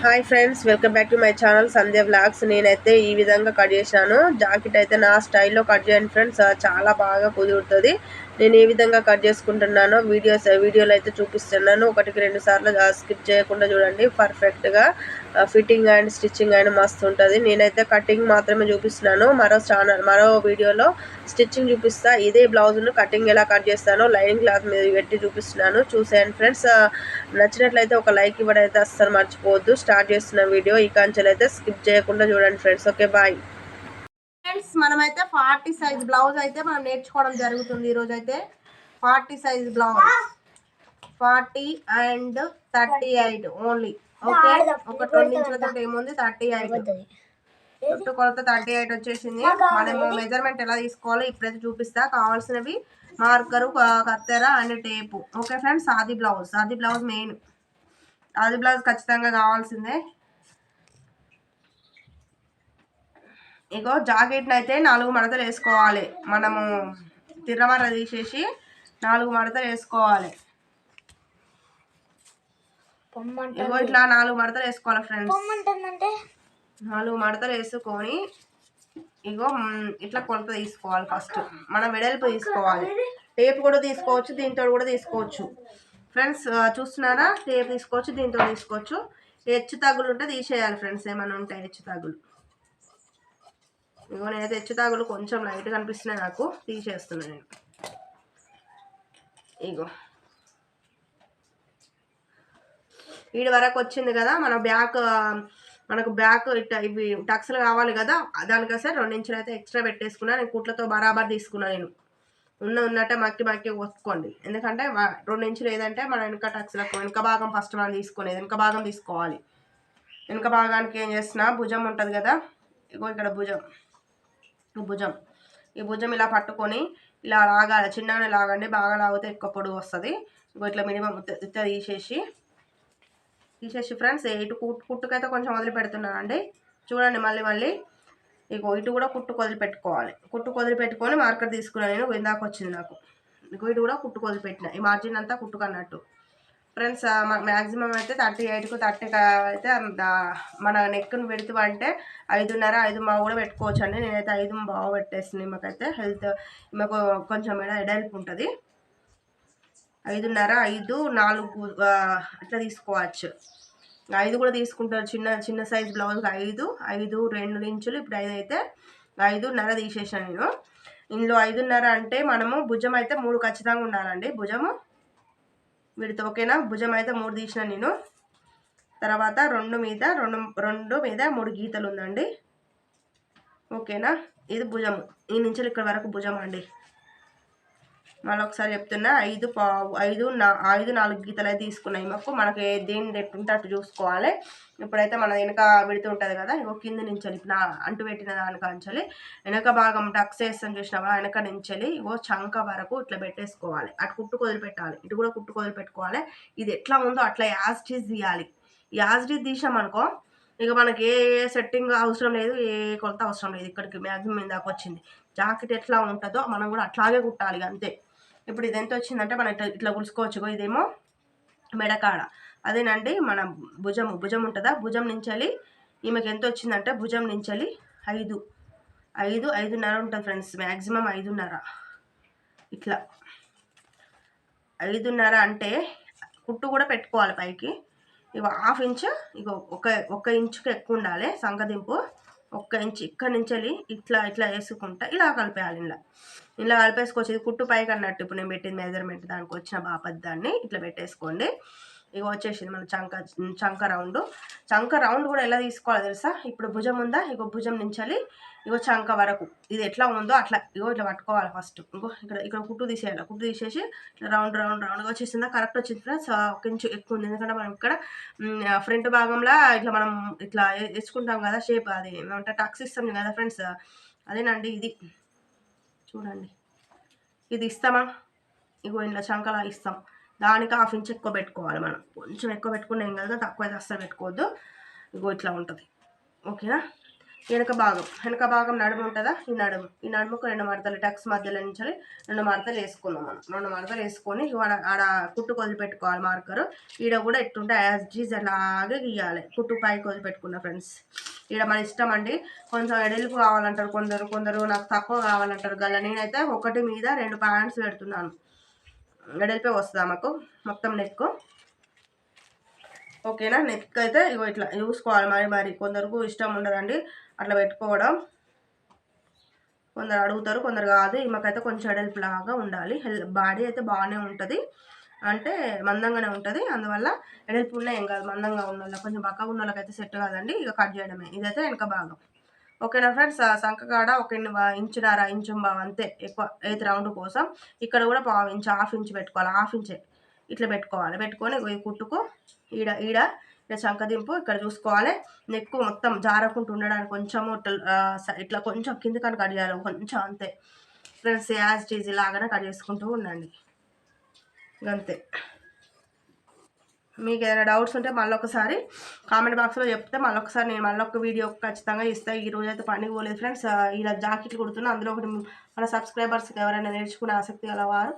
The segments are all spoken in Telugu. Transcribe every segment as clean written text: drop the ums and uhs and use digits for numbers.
Hi friends, welcome back to my channel Sandhya vlogs. నేనైతే ఈ విధంగా కట్ చేశాను. జాకెట్ అయితే నా స్టైల్లో కట్ చేయండి ఫ్రెండ్స్, చాలా బాగా కుదురుతుంది. నేను ఏ విధంగా కట్ చేసుకుంటున్నానో వీడియోలో అయితే చూపిస్తున్నాను. ఒకటికి రెండు సార్లు స్కిప్ చేయకుండా చూడండి. పర్ఫెక్ట్గా ఫిట్టింగ్ అండ్ స్టిచ్చింగ్ అండ్ మస్తు ఉంటుంది. నేనైతే కటింగ్ మాత్రమే చూపిస్తున్నాను. మరో వీడియోలో స్టిచ్చింగ్ చూపిస్తా. ఇదే బ్లౌజ్ను కటింగ్ ఎలా కట్ చేస్తానో లైనింగ్ క్లాత్ మీద పెట్టి చూపిస్తున్నాను. చూసేయండి ఫ్రెండ్స్. నచ్చినట్లయితే ఒక లైక్ ఇవ్వడం అయితే అస్సలు మర్చిపోవద్దు. స్టార్ట్ చేస్తున్న వీడియో ఈ కాంచెలు అయితే స్కిప్ చేయకుండా చూడండి ఫ్రెండ్స్. Okay, bye friends. మనమైతే 40 సైజ్ బ్లౌజ్ అయితే మనం నేర్చుకోవడం జరుగుతుంది. ఈరోజు అయితే 40 size blouse 40 and 38 only. Okay, ఒక 2 ఇంచులతో ఏముంది 38 చుట్టూ కొలత 38 వచ్చేసింది. మనము మెజర్మెంట్ ఎలా తీసుకోవాలో ఇప్పుడైతే చూపిస్తా. కావాల్సినవి మార్కరు, కత్తెర అండ్ టేపు. ఓకే ఫ్రెండ్స్, ఆది బ్లౌజ్ మెయిన్. ఆది బ్లౌజ్ ఖచ్చితంగా కావాల్సిందే. ఇగో జాకెట్ని అయితే 4 మడతలు వేసుకోవాలి. మనము తిర్రమర్ర తీసేసి 4 మడతలు వేసుకోవాలి. ఇగో ఇట్లా 4 మడతలు వేసుకోవాలి ఫ్రెండ్స్. 4 మడతలు వేసుకొని ఇగో ఇట్లా కొలత తీసుకోవాలి. ఫస్ట్ మనం వెడల్పు తీసుకోవాలి. టేప్ కూడా తీసుకోవచ్చు, దీంతో కూడా తీసుకోవచ్చు ఫ్రెండ్స్. చూస్తున్నారా, టేప్ తీసుకోవచ్చు, దీంతో తీసుకోవచ్చు. హెచ్చు తగ్గులు ఉంటే తీసేయాలి ఫ్రెండ్స్. ఏమైనా ఉంటాయి హెచ్చు తగ్గులు. ఇగో నేనైతే హెచ్చు తగ్గులు కొంచెం లైట్గా అనిపిస్తున్నాయి, నాకు తీసేస్తున్నాను నేను. ఇగో వీడి వరకు వచ్చింది కదా. మనకు బ్యాక్ ఇట్లా ఇవి టక్స్లు కావాలి కదా, దానికోసం 2 ఇంచులు అయితే ఎక్స్ట్రా పెట్టేసుకున్నా. నేను కుట్లతో బరాబర్ తీసుకున్నా. నేను ఉన్నట్టే మక్కి వసుకోండి. ఎందుకంటే 2 ఇంచులు ఏదంటే మన వెనక టక్స్లకు వెనక భాగం ఫస్ట్ మనం తీసుకునేది వెనక భాగం తీసుకోవాలి. వెనక భాగానికి ఏం చేస్తున్నా, భుజం ఉంటుంది కదా. ఇగో ఇక్కడ ఈ భుజం ఇలా పట్టుకొని ఇలా లాగాలి. చిన్నగానే లాగండి, బాగా లాగితే ఎక్కువ పొడుగు వస్తుంది. ఇగో ఇట్లా మినిమం తీసేసి ఫ్రెండ్స్, ఇటు కుట్టుకైతే కొంచెం వదిలి పెడుతున్నానండి. చూడండి మళ్ళీ ఇగో ఇటు కూడా కుట్టుకు వదిలిపెట్టుకొని మార్కర్ తీసుకున్నాను నేను. ఇందాక వచ్చింది నాకు. ఇగో ఇటు కూడా కుట్టుకు వదిలిపెట్టిన. ఈ మార్జిన్ అంతా కుట్టుకన్నట్టు ఫ్రెండ్స్. మ్యాక్సిమం అయితే 38కు 30 అయితే మన నెక్ను పెడుతుంటే 5:30 5:15 కూడా పెట్టుకోవచ్చు అండి. నేనైతే 5:15 పెట్టేస్తుంది. మాకైతే మాకు కొంచెం ఎడల్పు ఉంటుంది. 5:30 5 4 అట్లా తీసుకోవచ్చు. 5 కూడా తీసుకుంటారు. చిన్న సైజ్ బ్లౌజ్కి 5 2 ఇంచులు. ఇప్పుడు 5 అయితే 5:30 తీసేసాను నేను. ఇందులో 5:30 అంటే మనము భుజం అయితే 3 ఖచ్చితంగా ఉండాలండి. భుజము వీడితో ఓకేనా. భుజం అయితే 3 తీసిన నేను. తర్వాత 2 మీద 3 గీతలు ఉందండి. ఓకేనా. ఇది భుజము. ఈ నుంచి ఇక్కడ వరకు భుజం అండి. మళ్ళీ ఒకసారి చెప్తున్నా, 5 4 గీతలు అయితే తీసుకున్నాయి. మనకి దేని ఎట్టుంటే అటు చూసుకోవాలి. ఇప్పుడైతే మన వెనక విడుతూ ఉంటుంది కదా. ఇగో కింద నుంచి అంటు పెట్టిన దానికాంచలి వెనక భాగం టక్స్ వేస్తాం చూసినావా, వెనక నుంచి ఇగో చంక వరకు ఇట్లా పెట్టేసుకోవాలి. అటు కుట్టుకు వదిలిపెట్టాలి, ఇటు కూడా కుట్టుకు వదిలిపెట్టుకోవాలి. ఇది ఎట్లా ఉందో అట్లా యాజ్టీజ్ తీయాలి. యాజ్టీజ్ తీసామనుకో ఇక మనకి ఏ సెట్టింగ్ అవసరం లేదు, ఏ కొలత అవసరం లేదు. ఇక్కడికి మ్యాక్సిమం ఇందాక వచ్చింది. జాకెట్ ఎట్లా ఉంటుందో మనం కూడా అట్లాగే కుట్టాలి అంతే. ఇప్పుడు ఇది ఎంత వచ్చిందంటే మనం ఇట్లా గులుసుకోవచ్చు. ఇదేమో మెడకాడ, అదేనండి మన భుజం ఉంటుందా, భుజం నుంచి ఈమెకి ఎంత వచ్చిందంటే భుజం నుంచి 5:30 ఉంటుంది ఫ్రెండ్స్. మ్యాక్సిమం 5:30. ఇట్లా 5:30 అంటే కుట్టు కూడా పెట్టుకోవాలి పైకి. ఇక 1/2 ఇంచు, ఇక ఒక ఇంచుకి ఎక్కువ ఉండాలి సంకదింపు. 1 ఇంచు ఇక్కడ నుంచి ఇట్లా వేసుకుంటా ఇలా కలిపేయాలి. ఇలా కలిపేసుకోవచ్చు. ఇది కుట్టు పైకి అన్నట్టు. ఇప్పుడు నేను పెట్టిన మెజర్మెంట్ దానికి వచ్చిన బాపద్దాన్ని ఇట్లా పెట్టేసుకోండి. ఇక వచ్చేసింది మన చంక రౌండ్ కూడా ఎలా తీసుకోవాలో తెలుసా. ఇప్పుడు భుజం ఉందా, ఇగో భుజం నుంచి ఇగో చంక వరకు ఇది ఎట్లా ఉందో అట్లా ఇగో ఇట్లా పట్టుకోవాలి ఫస్ట్. ఇంకో ఇక్కడ కుట్టు తీసేయాలి. కుట్టు తీసేసి ఇట్లా రౌండ్గా వచ్చేసిందా. కరెక్ట్ వచ్చింది ఫ్రెండ్స్. 1 ఇంచు ఎక్కువ ఉంది. ఎందుకంటే మనం ఇక్కడ ఫ్రంట్ భాగంలో ఇట్లా మనం ఇట్లా వేసుకుంటాం కదా షేప్, అది ఏమంటే టక్స్ ఇస్తాం కదా ఫ్రెండ్స్. అదేనండి ఇది. చూడండి ఇది ఇస్తామా, ఇగో ఇంట్లో చంకలా ఇస్తాం. దానికి 1/2 ఇంచు ఎక్కువ పెట్టుకోవాలి. మనం కొంచెం ఎక్కువ పెట్టుకున్నాం కదా, తక్కువ అయితే అస్సలు పెట్టుకోవద్దు. ఇగో ఇట్లా ఉంటుంది. ఓకేనా. వెనక భాగం నడుము ఉంటుందా, ఈ నడుముకు 2 మడతలు టక్స్ మధ్యలో నుంచి 2 మడతలు వేసుకుందాం మనం. 2 మడతలు వేసుకొని ఆడ కుట్టు వదిలిపెట్టుకోవాలి మార్కరు. ఈడ కూడా ఎట్టుంటే యాజ్ జీజ్ అలాగే గీయాలి. కుట్టు పైకి వదిలిపెట్టుకున్నా ఫ్రెండ్స్. ఈడ మన ఇష్టం అండి. కొంచెం ఎడల్పు కావాలంటారు కొందరు నాకు తక్కువ కావాలంటారు గల్ల. నేనైతే 1 మీద 2 ప్యాంట్స్ పెడుతున్నాను. ఎడల్పే వస్తుందా మాకు మొత్తం నెక్. ఓకేనా, నెక్ అయితే ఇగో ఇట్లా చూసుకోవాలి. మరి కొందరికి ఇష్టం ఉండదండి అట్లా పెట్టుకోవడం. కొందరు అడుగుతారు, కొందరు కాదు. ఈమెకైతే కొంచెం ఎడల్పు లాగా ఉండాలి. బాడీ అయితే బాగానే ఉంటుంది, అంటే మందంగానే ఉంటుంది. అందువల్ల ఎడల్పు ఉన్నా ఏం కాదు. మందంగా ఉన్న కొంచెం బక్కగా ఉన్న వాళ్ళకైతే సెట్ కాదండి. ఇక కట్ చేయడమే. ఇదైతే వెనక భాగం. ఓకేనా ఫ్రెండ్స్, సంఖకాడ 1 ఇంచున్నర ఇంచు అంతే, ఎక్కువ ఎయిత్ రౌండ్ కోసం. ఇక్కడ కూడా పావు ఇంచు, హాఫ్ ఇంచు పెట్టుకోవాలి. హాఫ్ ఇంచే ఇట్లా పెట్టుకోవాలి. పెట్టుకొని ఈ కుట్టుకు ఈడ చంకదింపు ఇక్కడ చూసుకోవాలి. నెక్ మొత్తం జారకుండా ఉండడానికి కొంచెము ఇట్లా కొంచెం కిందకని కట్ చేయాలి, కొంచెం అంతే ఫ్రెండ్స్. యాజ్ టీజీ లాగానే కట్ చేసుకుంటూ ఉండండి, అంతే. మీకు ఏదైనా డౌట్స్ ఉంటే మళ్ళీ ఒకసారి కామెంట్ బాక్స్లో చెప్తే మళ్ళొకసారి నేను మళ్ళొక వీడియో ఖచ్చితంగా ఇస్తాను. ఈ రోజు అయితే పనికి పోలేదు ఫ్రెండ్స్. ఇలా జాకెట్లు కుడుతున్నా. అందులో ఒకటి మన సబ్స్క్రైబర్స్కి ఎవరైనా నేర్చుకునే ఆసక్తి గల వారు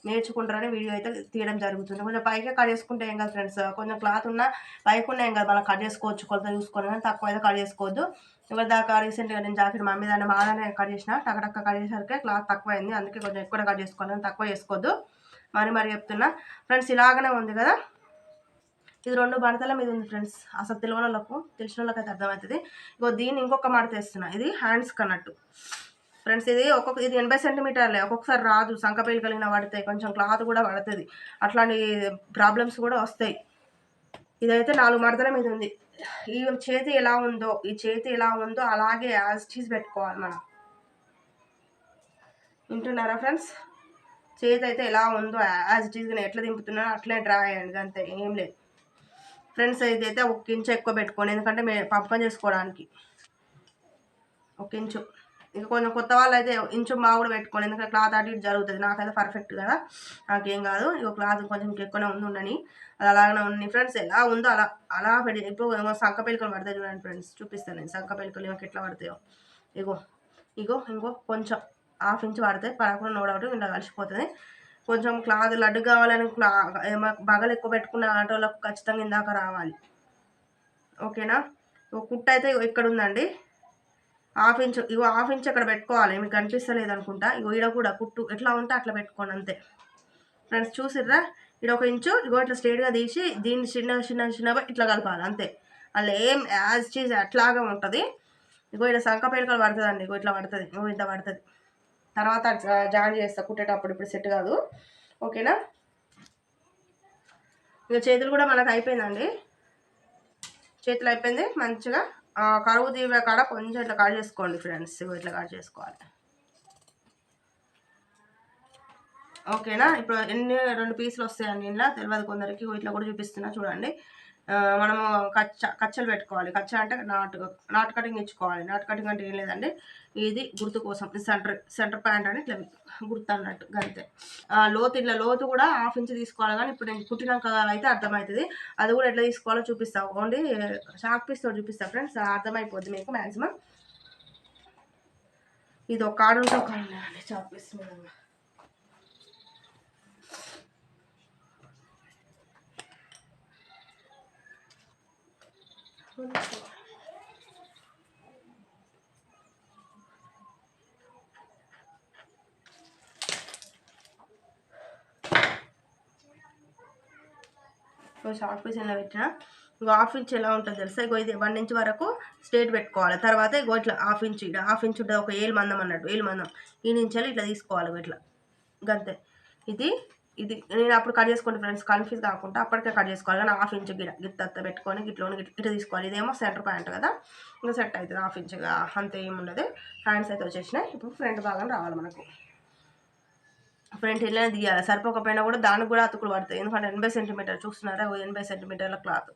నేర్చుకుంటారని వీడియో అయితే తీయడం జరుగుతుంది. కొంచెం పైకే కట్ చేసుకుంటే ఏం కాదు ఫ్రెండ్స్. కొంచెం క్లాత్ ఉన్నా పైకి ఉన్నా ఏం కాదు, మనం కట్ చేసుకోవచ్చు. కొలత చూసుకొని, కానీ తక్కువ అయితే కట్ చేసుకోవద్దు. ఎవరి దాకా రీసెంట్గా నేను జాకెట్ మమ్మీ దాన్ని మాదానే కట్ చేసిన. టక్ కట్ చేసరికి క్లాత్ తక్కువ అయింది. అందుకే కొంచెం ఎక్కువ కట్ చేసుకోవాలి, తక్కువ చేసుకోవద్దు. మరి చెప్తున్నా ఫ్రెండ్స్. ఇలాగనే ఉంది కదా, ఇది 2 మడతల మీద ఉంది ఫ్రెండ్స్. అసలు తెలిసిన వాళ్ళకి అయితే అర్థమవుతుంది. ఇగో దీన్ని ఇంకొక మడత వేస్తున్నా. ఇది హ్యాండ్స్ కన్నట్టు ఫ్రెండ్స్. ఇది 80 సెంటీమీటర్లే. ఒక్కొక్కసారి రాదు, సంకపేలు కలిగిన పడతాయి, కొంచెం క్లాత్ కూడా పడుతుంది, అట్లాంటి ప్రాబ్లమ్స్ కూడా వస్తాయి. ఇదైతే 4 మడతల మీద ఉంది. ఈ చేతి ఎలా ఉందో అలాగే యాజ్ చీజ్ పెట్టుకోవాలి మనం. వింటున్నారా ఫ్రెండ్స్? చేతి అయితే ఎలా ఉందో యాజ్ చీజ్గా ఎట్లా దింపుతున్నానో అట్లే డ్రా అయ్యండి, అంతే, ఏం లేదు ఫ్రెండ్స్. ఇదైతే 1 ఇంచు ఎక్కువ పెట్టుకోండి, ఎందుకంటే పంపకం చేసుకోవడానికి 1 ఇంచు. ఇక కొంచెం కొత్త వాళ్ళు అయితే ఇంచు మా కూడా పెట్టుకోండి, ఎందుకంటే క్లాత్ అటు ఇటు జరుగుతుంది. నాకైతే పర్ఫెక్ట్ కదా, నాకేం కాదు. ఇక క్లాత్ కొంచెం ఎక్కువనే ఉండని, అది అలాగనే ఉంది ఫ్రెండ్స్. ఎలా ఉందో అలా పెట్టి. ఇప్పుడు సంక పెలికలు పడతాయి చూడండి ఫ్రెండ్స్, చూపిస్తాను నేను. సంక పెలికలు ఏమో ఎట్లా పడతాయో. ఇంకో కొంచెం హాఫ్ ఇంచు పడతాయి. పడకుండా నోడవుట్ ఇలా కలిసిపోతుంది. కొంచెం క్లాత్ లడ్డు కావాలని బగలు ఎక్కువ పెట్టుకున్న ఆటోలకు ఖచ్చితంగా ఇందాక రావాలి. ఓకేనా, కుట్టు అయితే ఇక్కడ ఉందండి, హాఫ్ ఇంచు. హాఫ్ ఇంచు అక్కడ పెట్టుకోవాలి. మీకు కనిపిస్తలేదు అనుకుంటా. ఈడ కూడా కుట్టు ఎట్లా ఉంటే అట్లా పెట్టుకోండి, అంతే ఫ్రెండ్స్. చూసిర్రా, ఈడ 1 ఇంచు ఇట్లా స్ట్రైట్గా తీసి దీన్ని చిన్నగా ఇట్లా కలపాలి, అంతే. అలా ఏం యాజ్ చీజ్ అట్లాగా ఉంటుంది. ఈడ సంక పేలికలు పడుతుందండి. ఇట్లా పడుతుంది, ఇంత పడుతుంది. తర్వాత జాయిన్ చేస్తా కుట్టేటప్పుడు, ఇప్పుడు సెట్ కాదు. ఓకేనా, ఇక చేతులు కూడా మనకు అయిపోయిందండి. చేతులు అయిపోయింది మంచిగా. కరువు తీవే కాడ కొంచెం ఇట్లా కట్ చేసుకోండి ఫ్రెండ్స్. ఇట్లా కట్ చేసుకోవాలి. ఓకేనా, ఇప్పుడు 2 పీసులు వస్తాయండి ఇలా, తెలియదు కొందరికి. ఇట్లా కూడా చూపిస్తున్నా చూడండి. మనము కచ్చలు పెట్టుకోవాలి. కచ్చ అంటే నాట్ కటింగ్ ఇచ్చుకోవాలి. నాట్ కటింగ్ అంటే ఏం లేదండి, ఇది గుర్తు కోసం. సెంటర్ ప్యాంట్ అని ఇట్లా గుర్తు అన్నట్టు, అంతే. లోతు కూడా హాఫ్ ఇంచు తీసుకోవాలి. కానీ ఇప్పుడు నేను కుట్టినాక అయితే అర్థమవుతుంది. అది కూడా ఎట్లా తీసుకోవాలో చూపిస్తాను. ఓన్లీ షార్ప్ పీస్తో చూపిస్తా ఫ్రెండ్స్, అర్థమైపోద్ది మీకు మ్యాక్సిమం. ఇది ఒక కాడు ఉంటే ఒక అండి షార్ప్ పీస్ మీద. షార్ట్ పీస్ ఎలా పెట్టినా హాఫ్ ఇంచ్ ఎలా ఉంటుంది తెలుసా. ఇది 1 ఇంచ్ వరకు స్ట్రేట్ పెట్టుకోవాలి. తర్వాత ఇట్లా హాఫ్ ఇంచ్ ఉంటుంది, ఒక ఏలు మందం అన్నట్టు, ఏలు మందం. ఈ నుంచి ఇట్లా తీసుకోవాలి ఇట్లా, గంతే. ఇది నేను అప్పుడు కట్ చేసుకోండి ఫ్రెండ్స్, కన్ఫ్యూజ్ కాకుండా అప్పటికే కట్ చేసుకోవాలి. కానీ హాఫ్ ఇంచ్ గిత్త పెట్టుకొని ఇట్లా తీసుకోవాలి. ఇదేమో సెంటర్ ప్యాంట్ కదా, ఇంకా సెట్ అవుతుంది హాఫ్ ఇంచ్గా, అంతే ఏముండదు. హ్యాండ్స్ అయితే వచ్చేసినాయి. ఇప్పుడు ఫ్రంట్ భాగం రావాలి మనకు. ఫ్రంట్ ఇలానే తీయాలి. సరిపోకపోయినా కూడా దానికి కూడా అతుకులు పడతాయి, ఎందుకంటే 80 సెంటీమీటర్ చూస్తున్నారా, 80 సెంటీమీటర్ల క్లాత్.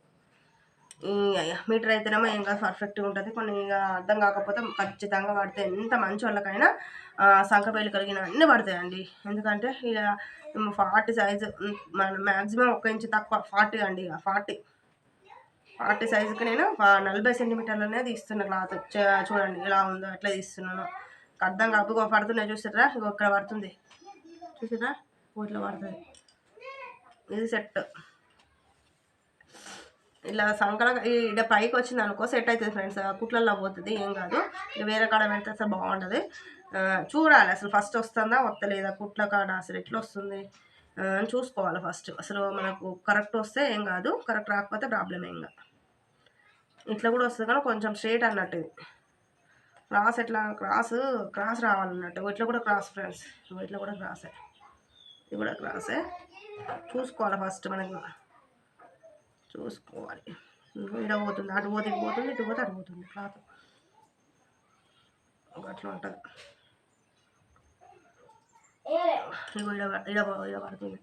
మీటర్ అయితేనేమో ఏం కాదు, పర్ఫెక్ట్గా ఉంటుంది. కొన్ని అర్థం కాకపోతే ఖచ్చితంగా పడతాయి. ఎంత మంచి వాళ్ళకైనా సంకపేలు కలిగిన అన్నీ పడతాయండి. ఎందుకంటే ఇలా 40 సైజు, మన మ్యాక్సిమం 1 ఇంచు తక్కువ, 40 అండి, 40 40 సైజుకి నేను 40 సెంటీమీటర్లనే తీస్తున్నా క్లాత్. చూడండి ఎలా ఉందో ఎట్లా తీస్తున్నాను అర్థం కాపు పడుతున్నాయి చూసారా. ఇగో ఇక్కడ పడుతుంది చూసారా, ఇట్లా పడుతుంది. ఇది సెట్ ఇలా సంకల ఇక్కడ పైకి వచ్చింది అనుకో సెట్ అవుతుంది ఫ్రెండ్స్. కుట్లల్లో పోతుంది ఏం కాదు. ఇక వేరే కాడ పెడితే అసలు బాగుంటుంది. చూడాలి అసలు ఫస్ట్ వస్తుందా వస్తలేదా, కుట్ల కాడ అసలు ఎట్లా వస్తుంది అని చూసుకోవాలి ఫస్ట్. అసలు మనకు కరెక్ట్ వస్తే ఏం కాదు, కరెక్ట్ రాకపోతే ప్రాబ్లం ఏం కాదు. ఇట్లా కూడా వస్తుంది కానీ కొంచెం స్ట్రేట్ అన్నట్టు. ఇది క్రాస్ ఎట్లా క్రాస్ రావాలన్నట్టు. ఇట్లా కూడా క్రాస్ ఫ్రెండ్స్, ఇట్లా కూడా క్రాసే, ఇది కూడా క్రాసే. చూసుకోవాలి ఫస్ట్ మనకి, చూసుకోవాలి. ఇడ పోతుంది అటు పోతే ఇటు పోతుంది, ఇటు పోతే అటు పోతుంది క్లాత్. అట్లా ఉంటుంది. ఇగో ఇడ పడుతుంది,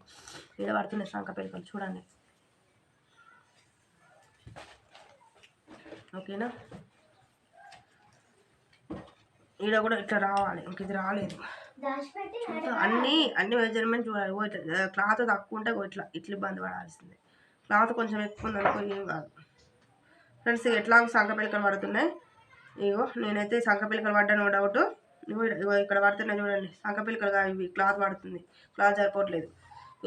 ఇడ పడుతుంది శంఖ పిలకలు చూడండి. ఓకేనా, ఈడ కూడా ఇట్లా రావాలి. ఇంక ఇది రాలేదు. అన్ని మెజర్మెంట్ చూడాలి. క్లాత్ తక్కువ ఉంటే ఇట్లా ఇబ్బంది పడాల్సిందే. క్లాత్ కొంచెం ఎక్కువ ఉందనుకో ఏం కాదు ఫ్రెండ్స్. ఎట్లాగో సంఖ పిలకలు పడుతున్నాయి. ఇగో నేనైతే సంఖ పిలకలు పడ్డాను డౌట్. ఇగో ఇక్కడ పడుతున్నాయి చూడండి సంఖ పిలకలుగా. ఇవి క్లాత్ పడుతుంది, క్లాత్ సరిపోవట్లేదు.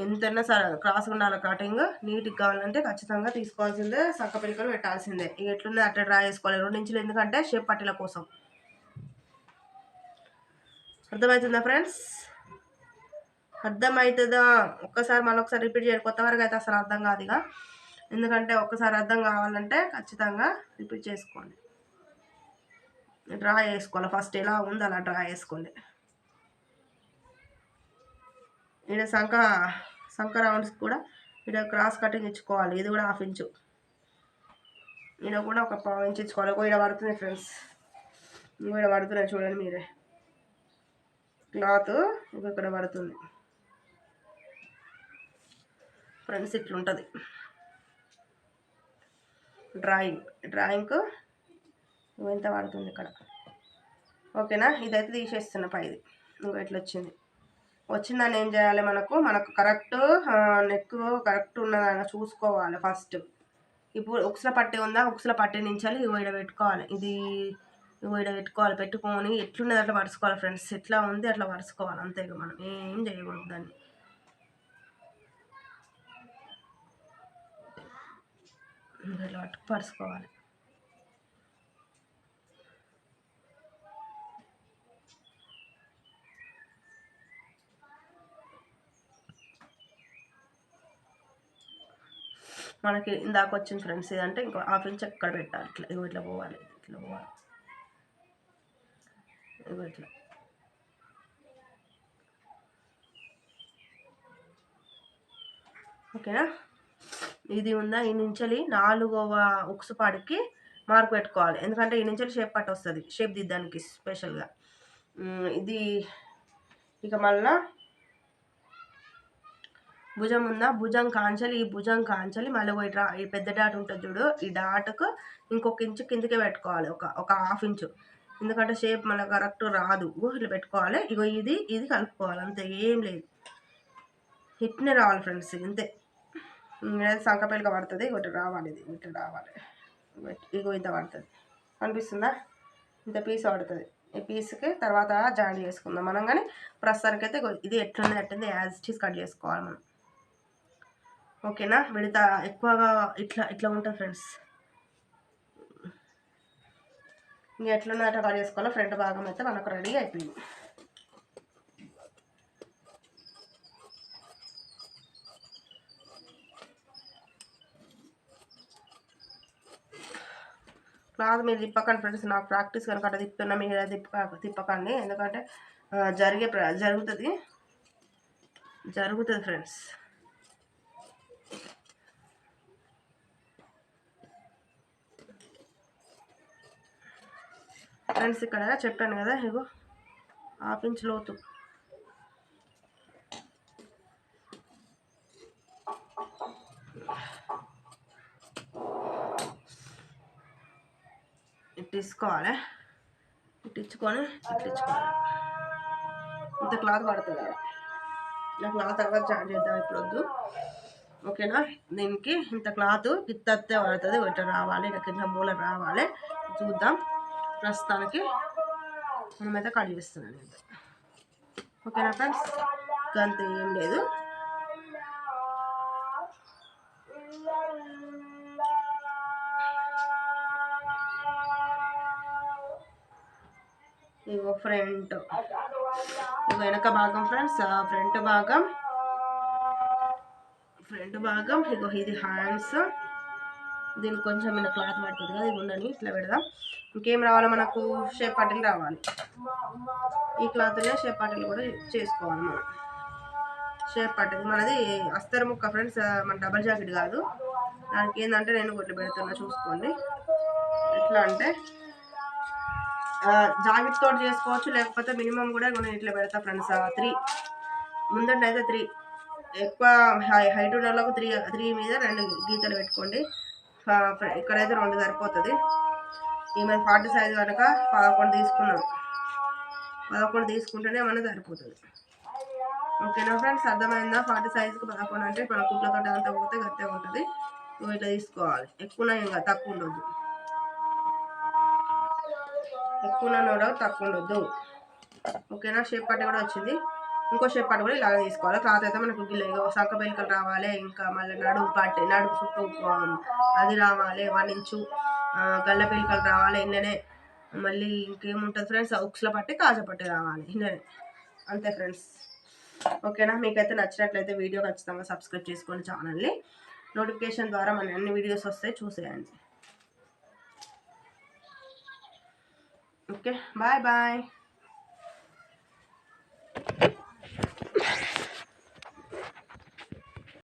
ఎంతైనా సరే క్రాస్ ఉండాలి. కటింగ్ నీట్గా కావాలంటే ఖచ్చితంగా తీసుకోవాల్సిందే, సంఖ పిలకలు పెట్టాల్సిందే. ఇక ఎట్లుంది అట్లా డ్రా చేసుకోవాలి 2 ఇంచులు, ఎందుకంటే షేప్ పట్టీల కోసం. అర్థమవుతుందా ఫ్రెండ్స్? అర్థమవుతుందా? ఒక్కసారి మళ్ళొకసారి రిపీట్ చేయాలి. కొత్త వరకు అయితే అసలు అర్థం కాదు ఇక. ఎందుకంటే ఒక్కసారి అర్థం కావాలంటే ఖచ్చితంగా రిపీట్ చేసుకోండి. డ్రా చేసుకోవాలి ఫస్ట్. ఎలా ఉంది అలా డ్రా చేసుకోండి. ఈడ సంఖ రౌండ్స్ కూడా ఈడ క్రాస్ కటింగ్ ఇచ్చుకోవాలి. ఇది కూడా 1/2 ఇంచు. ఈడ కూడా ఒక 1/2 ఇంచు ఇచ్చుకోవాలి. ఈడ పడుతుంది ఫ్రెండ్స్, ఈడ పడుతున్నాయి చూడండి మీరే. క్లాత్ ఇక్కడ పడుతుంది ఫ్రెండ్స్. ఇట్లుంటుంది డ్రాయింగ్కు ఎంత పడుతుంది ఇక్కడ. ఓకేనా, ఇదైతే తీసేస్తున్నా పైది. ఇంకో ఇట్లా వచ్చిందని ఏం చేయాలి, మనకు కరెక్ట్ నెక్ కరెక్ట్ ఉన్నదని చూసుకోవాలి ఫస్ట్. ఇప్పుడు ఉక్సుల పట్టి ఉందా, ఉక్సుల పట్టి నుంచి ఇగో ఈడ పెట్టుకోవాలి. ఇది ఇగో ఈడ పెట్టుకోవాలి. పెట్టుకొని ఎట్లున్నది అట్లా పరుచుకోవాలి ఫ్రెండ్స్. ఎట్లా ఉంది అట్లా పరుచుకోవాలి అంతే. ఇక మనం ఏం చేయకూడదు దాన్ని. ఇట్లా పరుచుకోవాలి. మనకి ఇందాక వచ్చింది ఫ్రెండ్స్. ఇదంటే ఇంకో 1/2 ఇంచ్ ఎక్కడ పెట్టాలి. ఇట్లా ఇట్లా పోవాలి, ఇట్లా పోవాలి. ఇట్లా ఓకేనా. ఇది ఉందా, ఈ నుంచి 4వ ఉక్సు పాడికి మార్క్ పెట్టుకోవాలి. ఎందుకంటే ఈ నుంచి షేప్ పట్టు వస్తుంది, షేప్ దిద్దానికి స్పెషల్గా. ఇది ఇక మళ్ళా భుజం ఉందా, భుజం కాంచలి, ఈ భుజం కాంచలి మళ్ళీ ఈ పెద్ద డాట్ ఉంటుంది చూడు, ఈ డాట్కు ఇంకొక ఇంచు కిందకే పెట్టుకోవాలి. ఒక 1/2 ఇంచు. ఎందుకంటే షేప్ మనకు కరెక్ట్ రాదు. ఇట్లా పెట్టుకోవాలి. ఇగో ఇది కలుపుకోవాలి అంతే, ఏం లేదు. ఇట్నే రావాలి ఫ్రెండ్స్, ఇంతే. సంఖ పిలక పడుతుంది. ఇటు రావాలి, ఇది ఇట్లా రావాలి. ఇగో ఇంత పడుతుంది, అనిపిస్తుందా? ఇంత పీస్ పడుతుంది. ఈ పీస్కి తర్వాత జాయిన్ చేసుకుందాం మనం. కానీ ప్రస్తుతానికైతే ఇది ఎట్లుంది యాజ్ ఇట్ ఈస్ కట్ చేసుకోవాలి మనం. ఓకేనా, విడత ఎక్కువగా ఇట్లా ఉంటుంది ఫ్రెండ్స్. ఇంకా ఎట్లున్నా అట్లా కట్ చేసుకోవాలో. ఫ్రంట్ భాగం అయితే మనకు రెడీ అయిపోయింది. క్లాత్ మీరు తిప్పకండి ఫ్రెండ్స్. నాకు ప్రాక్టీస్ కనుక అట్లా తిప్పుతున్నా, మీరు తిప్పకండి. ఎందుకంటే జరుగుతుంది ఫ్రెండ్స్. ఫ్రెండ్స్ ఇక్కడ చెప్పాను కదా, ఇగో 1/2 ఇంచ్ లోతు. ఇట్టించుకోవాలి. ఇట్టించుకొని ఇంత క్లాత్ పడుతుంది. నా క్లాత్ తర్వాత జాయిన్ చేద్దాం. ఇప్పుడు వద్దు, ఓకేనా. దీనికి ఇంత క్లాత్ పిత్తత్తే పడుతుంది, ఇట్లా రావాలి, ఇట్లా కింద మూల రావాలి. చూద్దాం. ప్రస్తుతానికి మనమైతే కట్ చేస్తున్నాను. ఓకేనా ఫ్రెండ్స్, అంత ఏం లేదు. ఇగో ఫ్రంట్, ఇగో వెనక భాగం ఫ్రెండ్స్, ఫ్రంట్ భాగం ఇగో ఇది హ్యాండ్స్. దీనికి కొంచెం మీద క్లాత్ పడుతుంది కదా, ఇది ఉండని ఇట్లా పెడదాం. ఇంకేం రావాలి మనకు, షేప్ పట్టీలు రావాలి. ఈ క్లాత్లో షేప్ పట్టీలు కూడా చేసుకోవాలి మనం. షేప్ పట్టీలు మనది అస్తర్ ముక్క ఫ్రెండ్స్, మన డబల్ జాకెట్ కాదు. దానికి ఏంటంటే నేను కొట్లు పెడుతున్నా, చూసుకోండి. ఎట్లా అంటే జాకెట్ తోటి చేసుకోవచ్చు, లేకపోతే మినిమం కూడా నేను ఇట్లా పెడతా ఫ్రెండ్స్. 3 ముందంటే 3, ఎక్కువ హైట్ ఉన్న వాళ్ళకు 3 మీద 2 గీతలు పెట్టుకోండి. ఇక్కడైతే 2 సరిపోతుంది. ఈమె 40 సైజు కనుక 11 తీసుకున్నాం. 11 తీసుకుంటేనే మనకు సరిపోతుంది. ఓకేనా ఫ్రెండ్స్, అర్థమైందా? 40 సైజుకి 11 అంటే మన కుట్లతో అంతా పోతే గట్టే ఉంటుంది. ఇట్లా తీసుకోవాలి. ఎక్కువ ఇంకా తక్కువ ఉండొద్దు, తక్కువ ఉండొద్దు. ఓకేనా. షేప్ పట్టి కూడా వచ్చింది. ఇంకో షేప్ పట్టి కూడా ఇలాగే తీసుకోవాలి. క్లాత్ అయితే మనకు సంక బెల్కలు రావాలి. ఇంకా మళ్ళీ నడుము చుట్టూ అది రావాలి. 1 ఇంచు గల్ల పిల్కలు రావాలి. ఇన్ననే మళ్ళీ ఇంకేముంటుంది ఫ్రెండ్స్, ఉక్స్ల పట్టి కాజా పట్టి రావాలి. ఇన్ననే అంతే ఫ్రెండ్స్. ఓకేనా. మీకైతే నచ్చినట్లయితే వీడియో ఖచ్చితంగా సబ్స్క్రైబ్ చేసుకోండి ఛానల్ని. నోటిఫికేషన్ ద్వారా మన అన్ని వీడియోస్ వస్తాయి, చూసేయండి. Okay, bye bye.